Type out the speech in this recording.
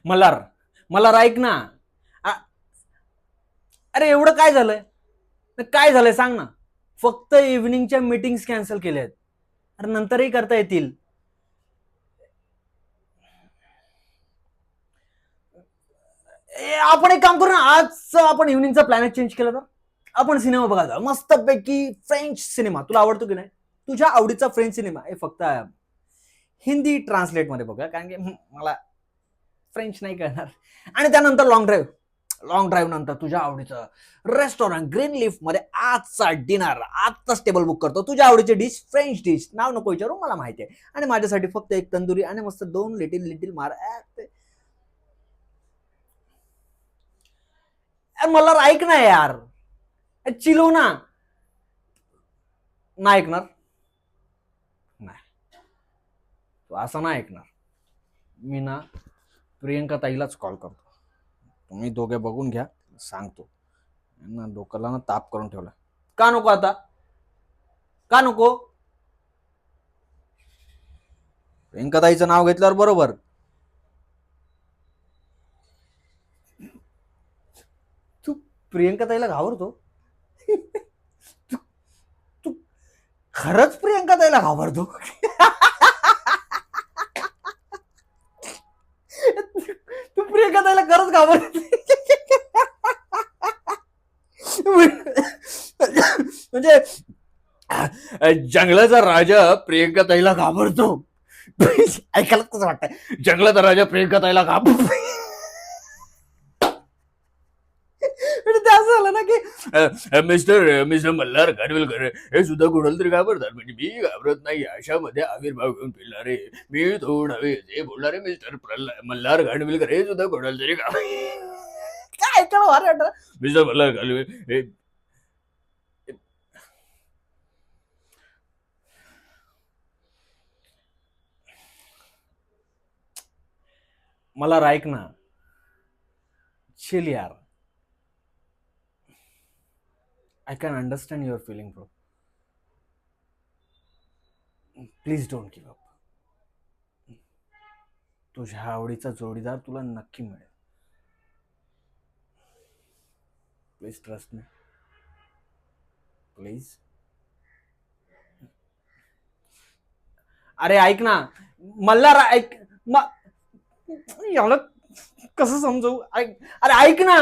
मल्हार, मल्हार ऐक ना. आ- अरे एवढं काय झालंय? काय झालंय सांग ना. फक्त इव्हिनिंगच्या मीटिंग्स कॅन्सल केल्या आहेत. अरे नंतरही करता येतील. आपण एक काम करू ना, आज आपण इव्हिनिंगचा प्लॅन चेंज केला तर आपण सिनेमा बघायला मस्तपैकी फ्रेंच सिनेमा. तुला आवडतो की नाही? तुझ्या आवडीचा फ्रेंच सिनेमा हे फक्त हिंदी ट्रान्सलेट मध्ये बघा, कारण की मला फ्रेंच नाही कळणार. आणि त्यानंतर लॉंग ड्राईव्ह नंतर तुझ्या आवडीचं रेस्टॉरंट ग्रीन लीफ मध्ये आजचा डिनर. आजचाच टेबल बुक करतो. तुझ्या आवडीची डिश फ्रेंच डिश, नाव नको विचारू, मला माहिती आहे. आणि माझ्यासाठी फक्त एक तंदुरी आणि मस्त 2 लिटिल लिटिल मार. मला ऐक ना यार, चिलो ना. नाही ऐकणार. नाही, तू असं नाही ऐकणार. मी ना प्रियंका ताईलाच कॉल करतो. तुम्ही दोघे बघून घ्या, सांगतो ना. डोक्याला ना ताप करून ठेवला. का नको आता? का नको? प्रियंका ताईचं नाव घेतल्यावर बरोबर. तू प्रियंका ताईला घाबरतो? तू तू खरंच प्रियंका ताईला घाबरतो? तू प्रियंका ताईला खरंच घाबरतो? म्हणजे जंगलाचा राजा प्रियंका ताईला घाबरतो. ऐकायला कसं वाटतंय? जंगलाचा राजा प्रियंका ताईला घाबरतो. ते असं झालं ना की मिस्टर मिस्टर मल्हार खानविलकर हे सुद्धा कोणाला तरी घाबरतात, म्हणजे मी घाबरत नाही अशामध्ये आविर्भाव घेऊन फिरणारे मी थोडा जे बोलणारे मिस्टर मल्हार खानविलकर हे सुद्धा कोणाला तरी काय ऐकायला भारी वाटतं. मिस्टर मल्हार खानविलकर मला ऐक ना. चिल यार. I can understand your feeling bro. Please don't give up. तुझ्या आवडीचा जोडीदार तुला नक्की मिळेल. Please trust me. प्लीज. अरे ऐक ना. मला ऐक. एवढं कसं समजू? अरे ऐक ना.